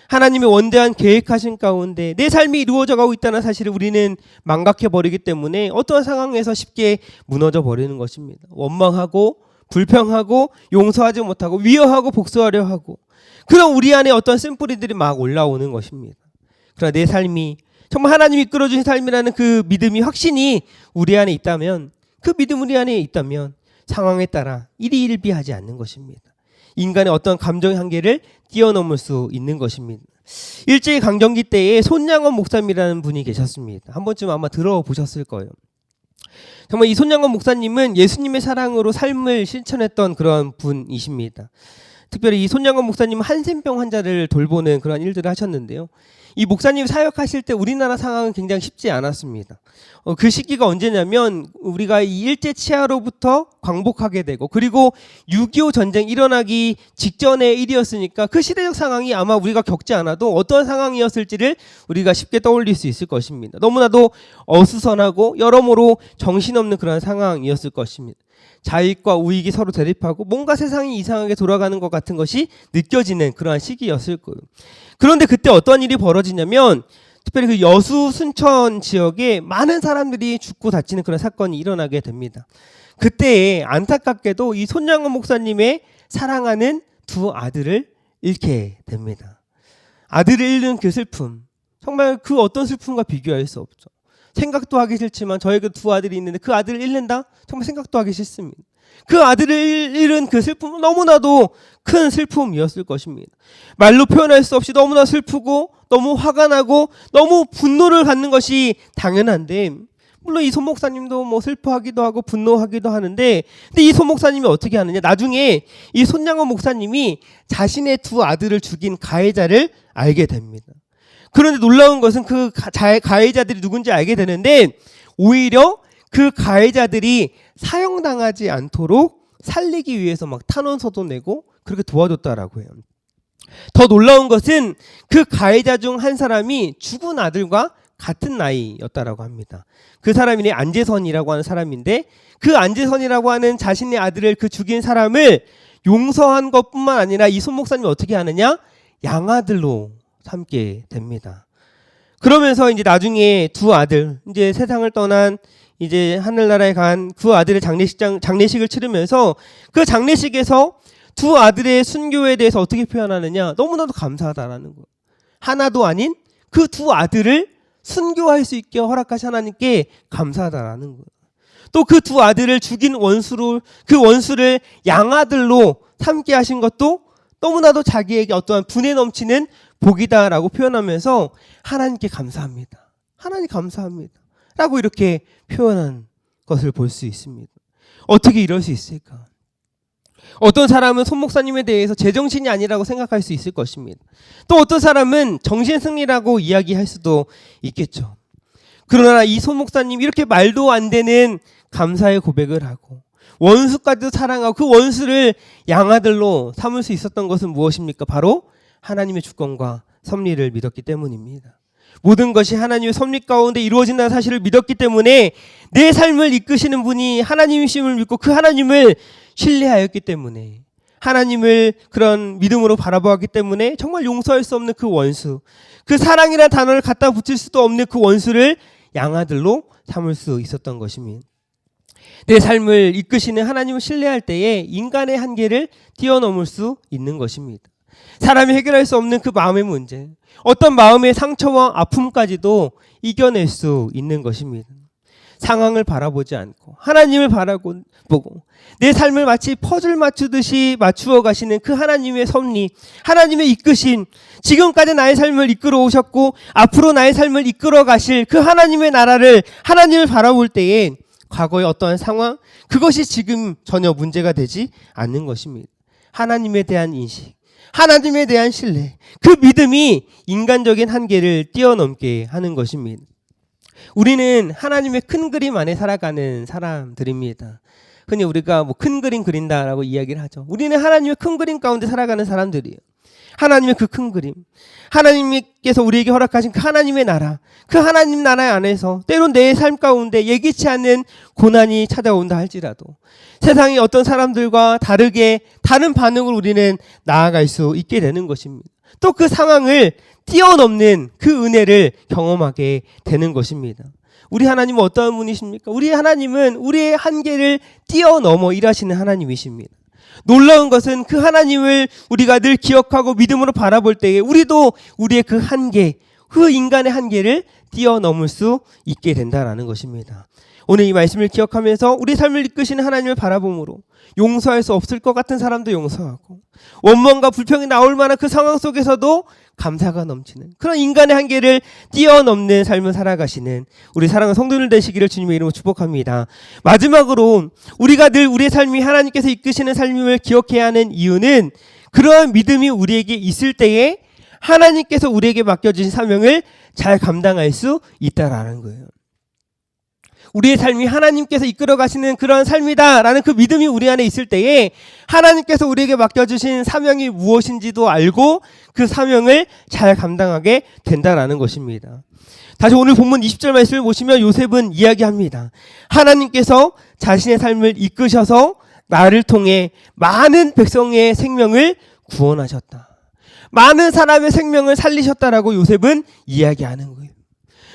하나님의 원대한 계획하신 가운데 내 삶이 이루어져 가고 있다는 사실을 우리는 망각해버리기 때문에 어떠한 상황에서 쉽게 무너져 버리는 것입니다. 원망하고 불평하고 용서하지 못하고 위협하고 복수하려 하고, 그런 우리 안에 어떤 쓴뿌리들이 막 올라오는 것입니다. 그러나 내 삶이 정말 하나님이 이끌어주신 삶이라는 그 믿음이 확신이 우리 안에 있다면, 그 믿음 우리 안에 있다면 상황에 따라 일희일비하지 않는 것입니다. 인간의 어떤 감정의 한계를 뛰어넘을 수 있는 것입니다. 일제히 강점기 때에 손양원 목사님이라는 분이 계셨습니다. 한 번쯤 아마 들어보셨을 거예요. 정말 이 손양원 목사님은 예수님의 사랑으로 삶을 실천했던 그런 분이십니다. 특별히 이 손양원 목사님은 한센병 환자를 돌보는 그런 일들을 하셨는데요. 이 목사님 사역하실 때 우리나라 상황은 굉장히 쉽지 않았습니다. 그 시기가 언제냐면 우리가 이 일제 치하로부터 광복하게 되고, 그리고 6.25 전쟁 일어나기 직전의 일이었으니까 그 시대적 상황이 아마 우리가 겪지 않아도 어떤 상황이었을지를 우리가 쉽게 떠올릴 수 있을 것입니다. 너무나도 어수선하고 여러모로 정신없는 그런 상황이었을 것입니다. 자익과 우익이 서로 대립하고 뭔가 세상이 이상하게 돌아가는 것 같은 것이 느껴지는 그러한 시기였을 거예요. 그런데 그때 어떤 일이 벌어지냐면, 특별히 그 여수 순천 지역에 많은 사람들이 죽고 다치는 그런 사건이 일어나게 됩니다. 그때 안타깝게도 이 손양원 목사님의 사랑하는 두 아들을 잃게 됩니다. 아들을 잃는 그 슬픔, 정말 그 어떤 슬픔과 비교할 수 없죠. 생각도 하기 싫지만 저에게 두 아들이 있는데 그 아들을 잃는다? 정말 생각도 하기 싫습니다. 그 아들을 잃은 그 슬픔은 너무나도 큰 슬픔이었을 것입니다. 말로 표현할 수 없이 너무나 슬프고 너무 화가 나고 너무 분노를 갖는 것이 당연한데, 물론 이 손 목사님도 뭐 슬퍼하기도 하고 분노하기도 하는데, 근데 이 손 목사님이 어떻게 하느냐, 나중에 이 손양원 목사님이 자신의 두 아들을 죽인 가해자를 알게 됩니다. 그런데 놀라운 것은 그 가해자들이 누군지 알게 되는데, 오히려 그 가해자들이 사형당하지 않도록 살리기 위해서 막 탄원서도 내고 그렇게 도와줬다라고 해요. 더 놀라운 것은 그 가해자 중 한 사람이 죽은 아들과 같은 나이였다라고 합니다. 그 사람이 안재선이라고 하는 사람인데, 그 안재선이라고 하는 자신의 아들을 그 죽인 사람을 용서한 것뿐만 아니라 이 손 목사님이 어떻게 하느냐, 양아들로 삼게 됩니다. 그러면서 이제 나중에 두 아들, 이제 세상을 떠난 이제 하늘나라에 간 그 아들의 장례식을 치르면서 그 장례식에서 두 아들의 순교에 대해서 어떻게 표현하느냐, 너무나도 감사하다라는 거예요. 하나도 아닌 그 두 아들을 순교할 수 있게 허락하신 하나님께 감사하다라는 거예요. 또 그 두 아들을 죽인 그 원수를 양아들로 삼게 하신 것도 너무나도 자기에게 어떠한 분에 넘치는 복이다라고 표현하면서 하나님께 감사합니다. 하나님 감사합니다. 라고 이렇게 표현한 것을 볼 수 있습니다. 어떻게 이럴 수 있을까? 어떤 사람은 손 목사님에 대해서 제정신이 아니라고 생각할 수 있을 것입니다. 또 어떤 사람은 정신승리라고 이야기할 수도 있겠죠. 그러나 이 손 목사님 이렇게 말도 안 되는 감사의 고백을 하고 원수까지도 사랑하고 그 원수를 양아들로 삼을 수 있었던 것은 무엇입니까? 바로 하나님의 주권과 섭리를 믿었기 때문입니다. 모든 것이 하나님의 섭리 가운데 이루어진다는 사실을 믿었기 때문에 내 삶을 이끄시는 분이 하나님이심을 믿고 그 하나님을 신뢰하였기 때문에, 하나님을 그런 믿음으로 바라보았기 때문에 정말 용서할 수 없는 그 원수, 그 사랑이라는 단어를 갖다 붙일 수도 없는 그 원수를 양아들로 삼을 수 있었던 것입니다. 내 삶을 이끄시는 하나님을 신뢰할 때에 인간의 한계를 뛰어넘을 수 있는 것입니다. 사람이 해결할 수 없는 그 마음의 문제, 어떤 마음의 상처와 아픔까지도 이겨낼 수 있는 것입니다. 상황을 바라보지 않고 하나님을 바라보고 내 삶을 마치 퍼즐 맞추듯이 맞추어 가시는 그 하나님의 섭리, 하나님의 이끄심, 지금까지 나의 삶을 이끌어 오셨고 앞으로 나의 삶을 이끌어 가실 그 하나님의 나라를, 하나님을 바라볼 때에 과거의 어떠한 상황, 그것이 지금 전혀 문제가 되지 않는 것입니다. 하나님에 대한 인식, 하나님에 대한 신뢰, 그 믿음이 인간적인 한계를 뛰어넘게 하는 것입니다. 우리는 하나님의 큰 그림 안에 살아가는 사람들입니다. 흔히 우리가 뭐 큰 그림 그린다라고 이야기를 하죠. 우리는 하나님의 큰 그림 가운데 살아가는 사람들이에요. 하나님의 그 큰 그림, 하나님께서 우리에게 허락하신 그 하나님의 나라, 그 하나님 나라 안에서 때론 내 삶 가운데 예기치 않은 고난이 찾아온다 할지라도 세상의 어떤 사람들과 다르게 다른 반응을 우리는 나아갈 수 있게 되는 것입니다. 또 그 상황을 뛰어넘는 그 은혜를 경험하게 되는 것입니다. 우리 하나님은 어떠한 분이십니까? 우리 하나님은 우리의 한계를 뛰어넘어 일하시는 하나님이십니다. 놀라운 것은 그 하나님을 우리가 늘 기억하고 믿음으로 바라볼 때에 우리도 우리의 그 한계, 그 인간의 한계를 뛰어넘을 수 있게 된다는 것입니다. 오늘 이 말씀을 기억하면서 우리 삶을 이끄시는 하나님을 바라봄으로 용서할 수 없을 것 같은 사람도 용서하고 원망과 불평이 나올 만한 그 상황 속에서도 감사가 넘치는 그런 인간의 한계를 뛰어넘는 삶을 살아가시는 우리 사랑하는 성도들 되시기를 주님의 이름으로 축복합니다. 마지막으로 우리가 늘 우리의 삶이 하나님께서 이끄시는 삶임을 기억해야 하는 이유는 그러한 믿음이 우리에게 있을 때에 하나님께서 우리에게 맡겨주신 사명을 잘 감당할 수 있다라는 거예요. 우리의 삶이 하나님께서 이끌어 가시는 그런 삶이다라는 그 믿음이 우리 안에 있을 때에 하나님께서 우리에게 맡겨주신 사명이 무엇인지도 알고 그 사명을 잘 감당하게 된다라는 것입니다. 다시 오늘 본문 20절 말씀을 보시면 요셉은 이야기합니다. 하나님께서 자신의 삶을 이끄셔서 나를 통해 많은 백성의 생명을 구원하셨다. 많은 사람의 생명을 살리셨다라고 요셉은 이야기하는 거예요.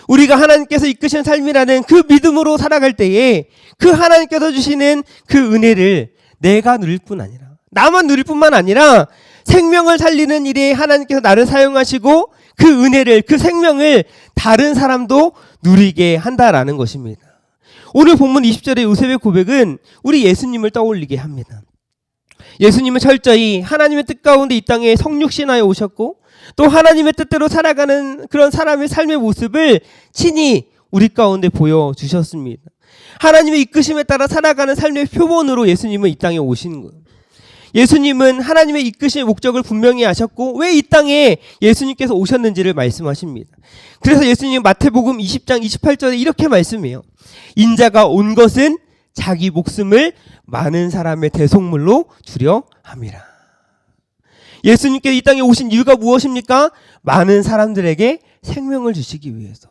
우리가 하나님께서 이끄신 삶이라는 그 믿음으로 살아갈 때에 그 하나님께서 주시는 그 은혜를 내가 누릴 뿐 아니라 나만 누릴 뿐만 아니라 생명을 살리는 일에 하나님께서 나를 사용하시고 그 은혜를 그 생명을 다른 사람도 누리게 한다라는 것입니다. 오늘 본문 20절의 요셉의 고백은 우리 예수님을 떠올리게 합니다. 예수님은 철저히 하나님의 뜻 가운데 이 땅에 성육신하여 오셨고 또 하나님의 뜻대로 살아가는 그런 사람의 삶의 모습을 친히 우리 가운데 보여주셨습니다. 하나님의 이끄심에 따라 살아가는 삶의 표본으로 예수님은 이 땅에 오신 거예요. 예수님은 하나님의 이끄심의 목적을 분명히 아셨고 왜 이 땅에 예수님께서 오셨는지를 말씀하십니다. 그래서 예수님은 마태복음 20장 28절에 이렇게 말씀해요. 인자가 온 것은 자기 목숨을 많은 사람의 대속물로 주려 함이라. 예수님께서 이 땅에 오신 이유가 무엇입니까? 많은 사람들에게 생명을 주시기 위해서.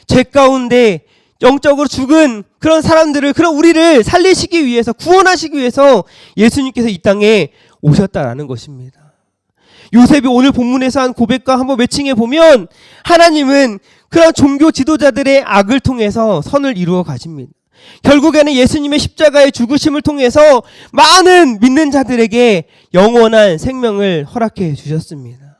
죄 가운데 영적으로 죽은 그런 사람들을, 그런 우리를 살리시기 위해서, 구원하시기 위해서 예수님께서 이 땅에 오셨다라는 것입니다. 요셉이 오늘 본문에서 한 고백과 한번 매칭해 보면 하나님은 그런 종교 지도자들의 악을 통해서 선을 이루어 가십니다. 결국에는 예수님의 십자가의 죽으심을 통해서 많은 믿는 자들에게 영원한 생명을 허락해 주셨습니다.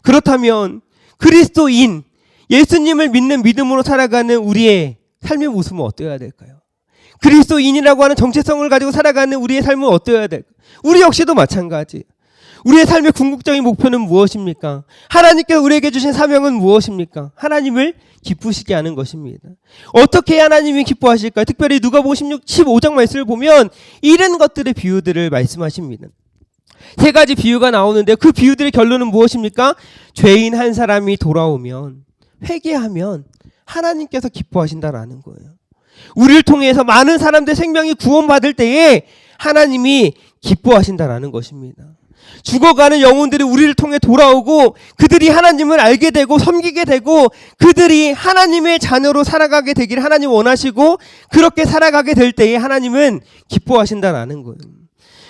그렇다면 그리스도인, 예수님을 믿는 믿음으로 살아가는 우리의 삶의 모습은 어떠해야 될까요? 그리스도인이라고 하는 정체성을 가지고 살아가는 우리의 삶은 어떠해야 될까요? 우리 역시도 마찬가지. 우리의 삶의 궁극적인 목표는 무엇입니까? 하나님께서 우리에게 주신 사명은 무엇입니까? 하나님을 기쁘시게 하는 것입니다. 어떻게 하나님이 기뻐하실까요? 특별히 누가복음 15장 말씀을 보면 이런 것들의 비유들을 말씀하십니다. 세 가지 비유가 나오는데 그 비유들의 결론은 무엇입니까? 죄인 한 사람이 돌아오면, 회개하면 하나님께서 기뻐하신다라는 거예요. 우리를 통해서 많은 사람들의 생명이 구원받을 때에 하나님이 기뻐하신다라는 것입니다. 죽어가는 영혼들이 우리를 통해 돌아오고 그들이 하나님을 알게 되고 섬기게 되고 그들이 하나님의 자녀로 살아가게 되기를 하나님 원하시고 그렇게 살아가게 될 때에 하나님은 기뻐하신다라는 거예요.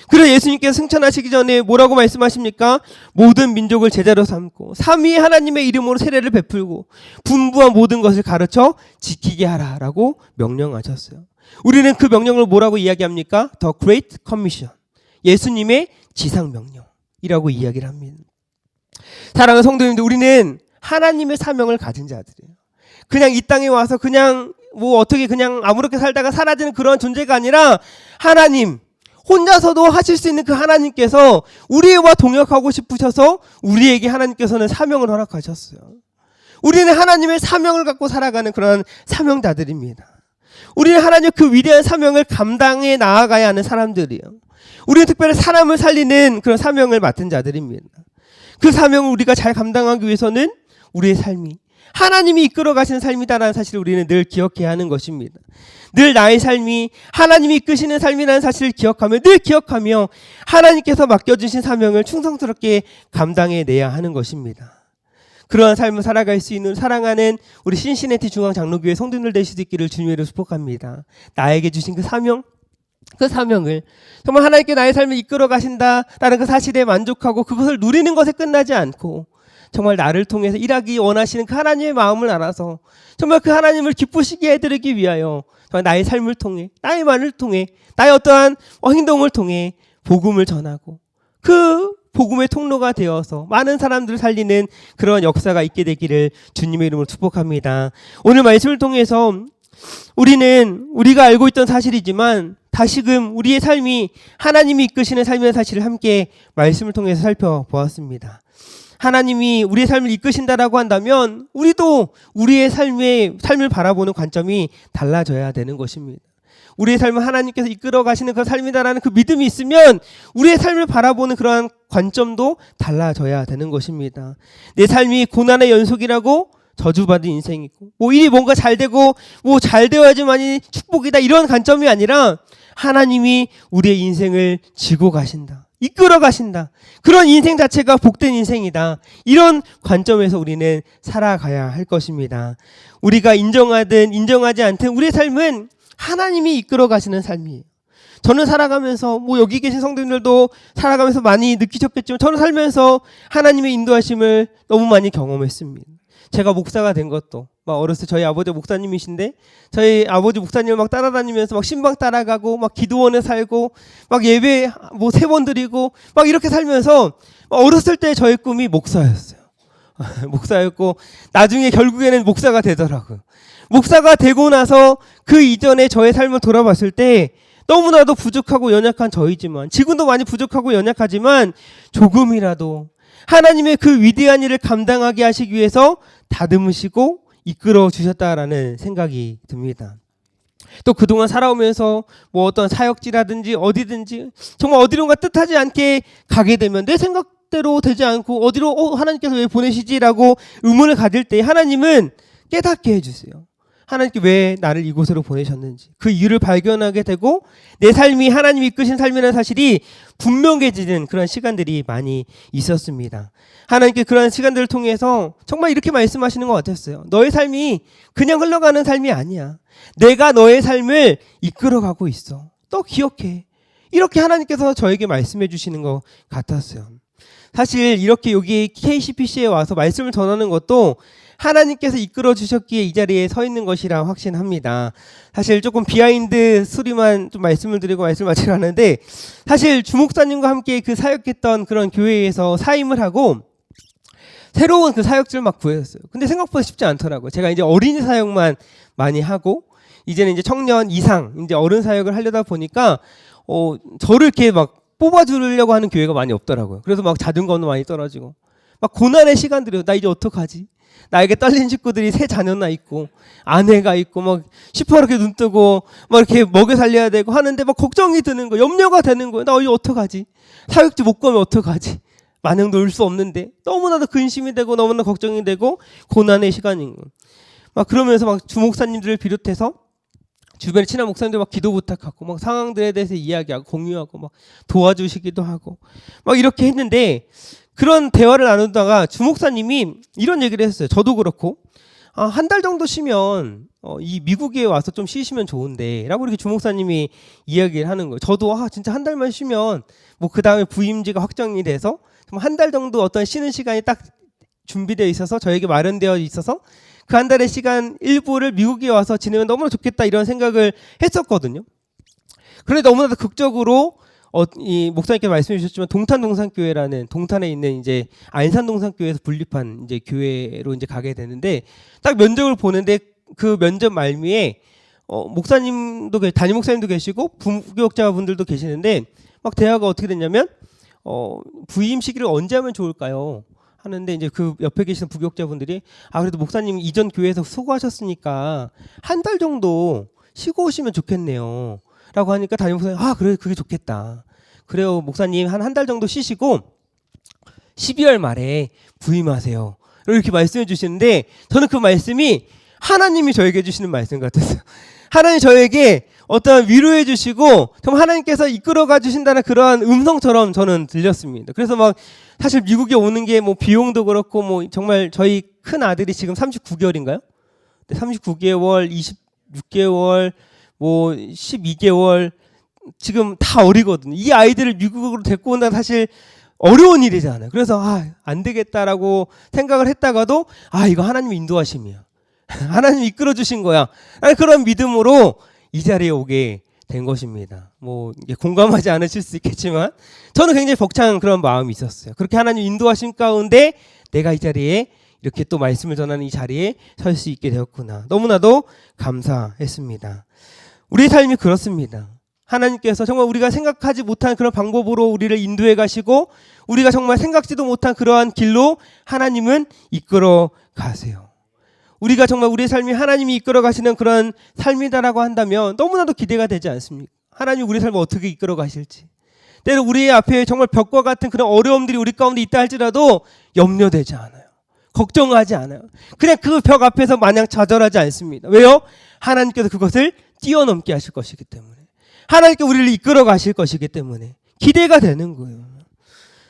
그래서 예수님께서 승천하시기 전에 뭐라고 말씀하십니까? 모든 민족을 제자로 삼고 삼위의 하나님의 이름으로 세례를 베풀고 분부한 모든 것을 가르쳐 지키게 하라라고 명령하셨어요. 우리는 그 명령을 뭐라고 이야기합니까? The Great Commission, 예수님의 지상명령이라고 이야기를 합니다. 사랑하는 성도님들, 우리는 하나님의 사명을 가진 자들이에요. 그냥 이 땅에 와서 그냥 어떻게 그냥 아무렇게 살다가 사라지는 그런 존재가 아니라 하나님 혼자서도 하실 수 있는 그 하나님께서 우리와 동역하고 싶으셔서 우리에게 하나님께서는 사명을 허락하셨어요. 우리는 하나님의 사명을 갖고 살아가는 그런 사명자들입니다. 우리는 하나님의 그 위대한 사명을 감당해 나아가야 하는 사람들이에요. 우리는 특별히 사람을 살리는 그런 사명을 맡은 자들입니다. 그 사명을 우리가 잘 감당하기 위해서는 우리의 삶이 하나님이 이끌어 가시는 삶이다라는 사실을 우리는 늘 기억해야 하는 것입니다. 늘 나의 삶이 하나님이 이끄시는 삶이라는 사실을 기억하며 늘 기억하며 하나님께서 맡겨주신 사명을 충성스럽게 감당해내야 하는 것입니다. 그러한 삶을 살아갈 수 있는 사랑하는 우리 신시내티 중앙장로교회 성도님들 되실 수 있기를 주님으로 축복합니다. 나에게 주신 그 사명, 그 사명을 정말 하나님께 나의 삶을 이끌어 가신다라는 그 사실에 만족하고 그것을 누리는 것에 끝나지 않고 정말 나를 통해서 일하기 원하시는 그 하나님의 마음을 알아서 정말 그 하나님을 기쁘시게 해드리기 위하여 정말 나의 삶을 통해 나의 말을 통해 나의 어떠한 행동을 통해 복음을 전하고 그 복음의 통로가 되어서 많은 사람들을 살리는 그런 역사가 있게 되기를 주님의 이름으로 축복합니다. 오늘 말씀을 통해서 우리는 우리가 알고 있던 사실이지만 다시금 우리의 삶이 하나님이 이끄시는 삶이라는 사실을 함께 말씀을 통해서 살펴보았습니다. 하나님이 우리의 삶을 이끄신다라고 한다면 우리도 우리의 삶을 바라보는 관점이 달라져야 되는 것입니다. 우리의 삶을 하나님께서 이끌어 가시는 그 삶이다라는 그 믿음이 있으면 우리의 삶을 바라보는 그러한 관점도 달라져야 되는 것입니다. 내 삶이 고난의 연속이라고 저주받은 인생이고 일이 뭔가 잘 되고 잘 되어야지만이 축복이다 이런 관점이 아니라 하나님이 우리의 인생을 지고 가신다. 이끌어 가신다. 그런 인생 자체가 복된 인생이다. 이런 관점에서 우리는 살아가야 할 것입니다. 우리가 인정하든 인정하지 않든 우리의 삶은 하나님이 이끌어 가시는 삶이에요. 저는 살아가면서 여기 계신 성도님들도 살아가면서 많이 느끼셨겠지만 저는 살면서 하나님의 인도하심을 너무 많이 경험했습니다. 제가 목사가 된 것도 어렸을 때 저희 아버지 목사님이신데 저희 아버지 목사님을 막 따라다니면서 막 신방 따라가고 막 기도원에 살고 막 예배 3번 드리고 막 이렇게 살면서 어렸을 때 저의 꿈이 목사였어요. 목사였고 나중에 결국에는 목사가 되더라고요. 목사가 되고 나서 그 이전에 저의 삶을 돌아봤을 때 너무나도 부족하고 연약한 저이지만 지금도 많이 부족하고 연약하지만 조금이라도 하나님의 그 위대한 일을 감당하게 하시기 위해서 다듬으시고 이끌어 주셨다라는 생각이 듭니다. 또 그동안 살아오면서 어떤 사역지라든지 어디든지 정말 어디론가 뜻하지 않게 가게 되면 내 생각대로 되지 않고 어디로 하나님께서 왜 보내시지라고 의문을 가질 때 하나님은 깨닫게 해주세요. 하나님께 왜 나를 이곳으로 보내셨는지 그 이유를 발견하게 되고 내 삶이 하나님이 이끄신 삶이라는 사실이 분명해지는 그런 시간들이 많이 있었습니다. 하나님께 그런 시간들을 통해서 정말 이렇게 말씀하시는 것 같았어요. 너의 삶이 그냥 흘러가는 삶이 아니야. 내가 너의 삶을 이끌어가고 있어. 또 기억해. 이렇게 하나님께서 저에게 말씀해 주시는 것 같았어요. 사실 이렇게 여기 KCPC에 와서 말씀을 전하는 것도 하나님께서 이끌어 주셨기에 이 자리에 서 있는 것이라 확신합니다. 사실 조금 비하인드 스토리만 좀 말씀을 드리고 말씀을 마치려 하는데 사실 주목사님과 함께 그 사역했던 그런 교회에서 사임을 하고 새로운 그 사역지를 막 구했어요. 근데 생각보다 쉽지 않더라고요. 제가 이제 어린이 사역만 많이 하고 이제는 이제 청년 이상 이제 어른 사역을 하려다 보니까 저를 이렇게 막 뽑아주려고 하는 교회가 많이 없더라고요. 그래서 막 자존감도 많이 떨어지고 막 고난의 시간들이요. 나 이제 어떡하지? 나에게 딸린 식구들이 3 자녀나 있고 아내가 있고 막 시퍼렇게 눈 뜨고 막 이렇게 먹여 살려야 되고 하는데 막 걱정이 드는 거, 염려가 되는 거예요. 나 이제 어떡하지? 사역지 못 가면 어떡하지? 마냥 놀 수 없는데 너무나도 근심이 되고 너무나 걱정이 되고 고난의 시간인 거. 막 그러면서 막 주목사님들을 비롯해서 주변에 친한 목사님들 막 기도 부탁하고 막 상황들에 대해서 이야기하고 공유하고 막 도와주시기도 하고 막 이렇게 했는데 그런 대화를 나누다가 주목사님이 이런 얘기를 했어요. 저도 그렇고 한 달 정도 쉬면 이 미국에 와서 좀 쉬시면 좋은데 라고 이렇게 주목사님이 이야기를 하는 거예요. 저도 진짜 한 달만 쉬면 그 다음에 부임지가 확정이 돼서 한 달 정도 어떤 쉬는 시간이 딱 준비되어 있어서 저에게 마련되어 있어서 그 한 달의 시간 일부를 미국에 와서 지내면 너무나 좋겠다 이런 생각을 했었거든요. 그런데 너무나도 극적으로 이 목사님께 말씀해 주셨지만 동탄동산교회라는 동탄에 있는 이제 안산동산교회에서 분립한 이제 교회로 이제 가게 되는데 딱 면접을 보는데 그 면접 말미에 목사님도 담임 목사님도 계시고 부교육자분들도 계시는데 막 대화가 어떻게 됐냐면 부임 시기를 언제 하면 좋을까요? 하는데 이제 그 옆에 계시는 부교육자분들이 그래도 목사님 이전 교회에서 수고하셨으니까 한 달 정도 쉬고 오시면 좋겠네요. 라고 하니까 담임 목사님 그래 그게 좋겠다. 그래요 목사님 한 달 정도 쉬시고 12월 말에 부임하세요. 이렇게 말씀해 주시는데 저는 그 말씀이 하나님이 저에게 주시는 말씀 같았어요. 하나님 저에게 어떤 위로해 주시고 정말 하나님께서 이끌어가 주신다는 그러한 음성처럼 저는 들렸습니다. 그래서 막 사실 미국에 오는 게 뭐 비용도 그렇고 뭐 정말 저희 큰 아들이 지금 39개월인가요? 39개월, 26개월, 뭐 12개월 지금 다 어리거든요. 이 아이들을 미국으로 데리고 온다는 사실 어려운 일이잖아요. 그래서 안 되겠다라고 생각을 했다가도 이거 하나님의 인도하심이야. 하나님 이끌어 주신 거야. 그런 믿음으로 이 자리에 오게 된 것입니다. 뭐 공감하지 않으실 수 있겠지만 저는 굉장히 벅찬 그런 마음이 있었어요. 그렇게 하나님 인도하심 가운데 내가 이 자리에 이렇게 또 말씀을 전하는 이 자리에 설 수 있게 되었구나. 너무나도 감사했습니다. 우리의 삶이 그렇습니다. 하나님께서 정말 우리가 생각하지 못한 그런 방법으로 우리를 인도해 가시고 우리가 정말 생각지도 못한 그러한 길로 하나님은 이끌어 가세요. 우리가 정말 우리의 삶이 하나님이 이끌어 가시는 그런 삶이다라고 한다면 너무나도 기대가 되지 않습니까? 하나님이 우리의 삶을 어떻게 이끌어 가실지. 때로 우리 앞에 정말 벽과 같은 그런 어려움들이 우리 가운데 있다 할지라도 염려되지 않아요. 걱정하지 않아요. 그냥 그 벽 앞에서 마냥 좌절하지 않습니다. 왜요? 하나님께서 그것을 뛰어넘게 하실 것이기 때문에. 하나님께 우리를 이끌어 가실 것이기 때문에 기대가 되는 거예요.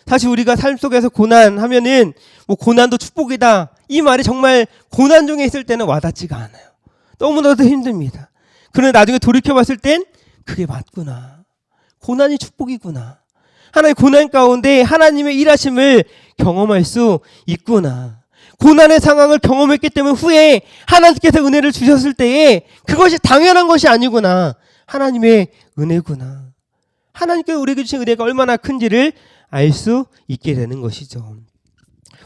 사실 우리가 삶 속에서 고난하면은 뭐 고난도 축복이다. 이 말이 정말 고난 중에 있을 때는 와닿지가 않아요. 너무나도 힘듭니다. 그런데 나중에 돌이켜봤을 땐 그게 맞구나. 고난이 축복이구나. 하나의 고난 가운데 하나님의 일하심을 경험할 수 있구나. 고난의 상황을 경험했기 때문에 후에 하나님께서 은혜를 주셨을 때에 그것이 당연한 것이 아니구나. 하나님의 은혜구나. 하나님께서 우리에게 주신 은혜가 얼마나 큰지를 알 수 있게 되는 것이죠.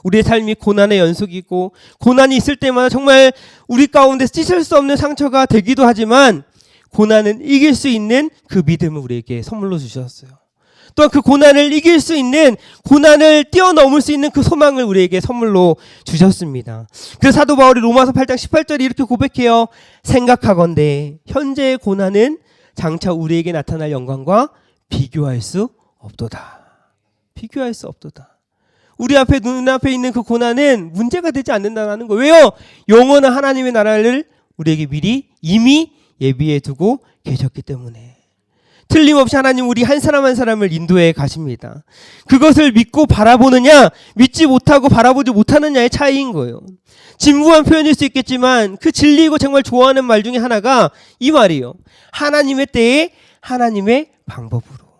우리의 삶이 고난의 연속이고 고난이 있을 때마다 정말 우리 가운데 씻을 수 없는 상처가 되기도 하지만 고난은 이길 수 있는 그 믿음을 우리에게 선물로 주셨어요. 또한 그 고난을 이길 수 있는, 고난을 뛰어넘을 수 있는 그 소망을 우리에게 선물로 주셨습니다. 그래서 사도 바울이 로마서 8장 18절에 이렇게 고백해요. 생각하건대 현재의 고난은 장차 우리에게 나타날 영광과 비교할 수 없도다. 비교할 수 없도다. 우리 앞에 눈앞에 있는 그 고난은 문제가 되지 않는다는 거예요. 왜요? 영원한 하나님의 나라를 우리에게 미리 이미 예비해 두고 계셨기 때문에. 틀림없이 하나님 우리 한 사람 한 사람을 인도해 가십니다. 그것을 믿고 바라보느냐 믿지 못하고 바라보지 못하느냐의 차이인 거예요. 진부한 표현일 수 있겠지만 그 진리이고 정말 좋아하는 말 중에 하나가 이 말이에요. 하나님의 때에 하나님의 방법으로.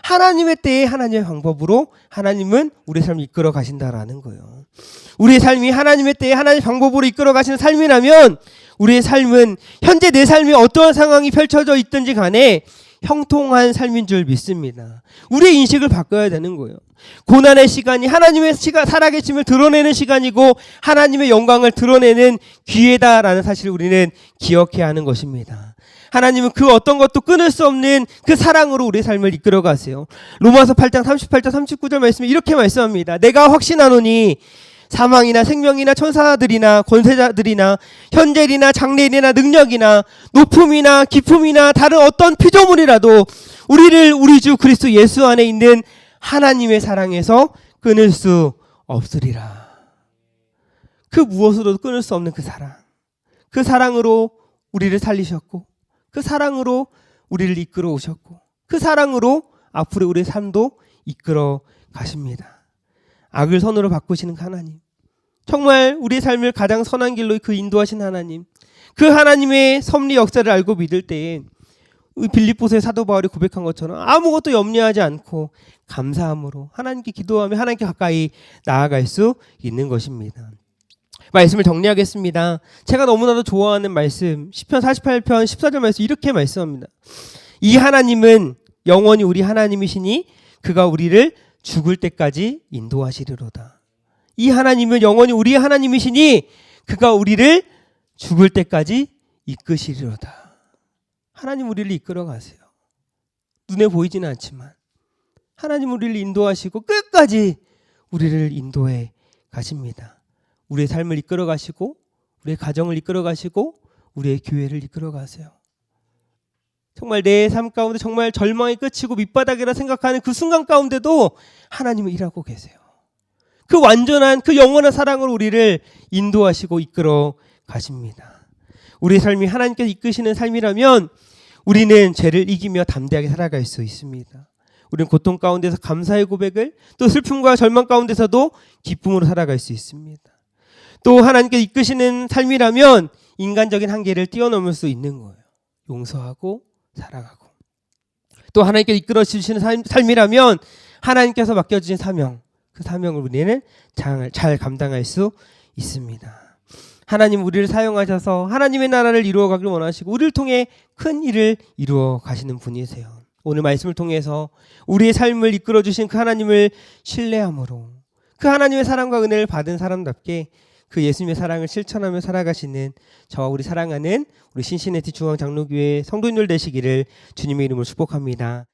하나님의 때에 하나님의 방법으로 하나님은 우리의 삶을 이끌어 가신다라는 거예요. 우리의 삶이 하나님의 때에 하나님의 방법으로 이끌어 가시는 삶이라면 우리의 삶은 현재 내 삶이 어떠한 상황이 펼쳐져 있든지 간에 형통한 삶인 줄 믿습니다. 우리의 인식을 바꿔야 되는 거예요. 고난의 시간이 하나님의 살아계심을 드러내는 시간이고 하나님의 영광을 드러내는 기회다라는 사실을 우리는 기억해야 하는 것입니다. 하나님은 그 어떤 것도 끊을 수 없는 그 사랑으로 우리의 삶을 이끌어 가세요. 로마서 8장 38절 39절 말씀에 이렇게 말씀합니다. 내가 확신하노니 사망이나 생명이나 천사들이나 권세자들이나 현재이나 장래이나 능력이나 높음이나 깊음이나 다른 어떤 피조물이라도 우리를 우리 주 그리스도 예수 안에 있는 하나님의 사랑에서 끊을 수 없으리라. 그 무엇으로도 끊을 수 없는 그 사랑. 그 사랑으로 우리를 살리셨고 그 사랑으로 우리를 이끌어 오셨고 그 사랑으로 앞으로 우리의 삶도 이끌어 가십니다. 악을 선으로 바꾸시는 하나님. 정말 우리의 삶을 가장 선한 길로 그 인도하신 하나님. 그 하나님의 섭리 역사를 알고 믿을 때에 빌립보서의 사도 바울이 고백한 것처럼 아무것도 염려하지 않고 감사함으로 하나님께 기도하며 하나님께 가까이 나아갈 수 있는 것입니다. 말씀을 정리하겠습니다. 제가 너무나도 좋아하는 말씀 시편 48편 14절 말씀 이렇게 말씀합니다. 이 하나님은 영원히 우리 하나님이시니 그가 우리를 죽을 때까지 인도하시리로다. 이 하나님은 영원히 우리 하나님이시니 그가 우리를 죽을 때까지 이끄시리로다. 하나님 우리를 이끌어 가세요. 눈에 보이지는 않지만 하나님 우리를 인도하시고 끝까지 우리를 인도해 가십니다. 우리의 삶을 이끌어 가시고 우리의 가정을 이끌어 가시고 우리의 교회를 이끌어 가세요. 정말 내 삶 가운데 정말 절망의 끝이고 밑바닥이라 생각하는 그 순간 가운데도 하나님은 일하고 계세요. 그 완전한 그 영원한 사랑으로 우리를 인도하시고 이끌어 가십니다. 우리의 삶이 하나님께서 이끄시는 삶이라면 우리는 죄를 이기며 담대하게 살아갈 수 있습니다. 우리는 고통 가운데서 감사의 고백을, 또 슬픔과 절망 가운데서도 기쁨으로 살아갈 수 있습니다. 또 하나님께서 이끄시는 삶이라면 인간적인 한계를 뛰어넘을 수 있는 거예요. 용서하고 사랑하고. 또 하나님께서 이끌어 주시는 삶이라면 하나님께서 맡겨주신 사명, 그 사명을 우리는 잘 감당할 수 있습니다. 하나님 우리를 사용하셔서 하나님의 나라를 이루어가길 원하시고 우리를 통해 큰 일을 이루어 가시는 분이세요. 오늘 말씀을 통해서 우리의 삶을 이끌어 주신 그 하나님을 신뢰함으로 그 하나님의 사랑과 은혜를 받은 사람답게 그 예수님의 사랑을 실천하며 살아가시는 저와 우리 사랑하는 우리 신시내티 중앙장로교회 성도님들 되시기를 주님의 이름으로 축복합니다.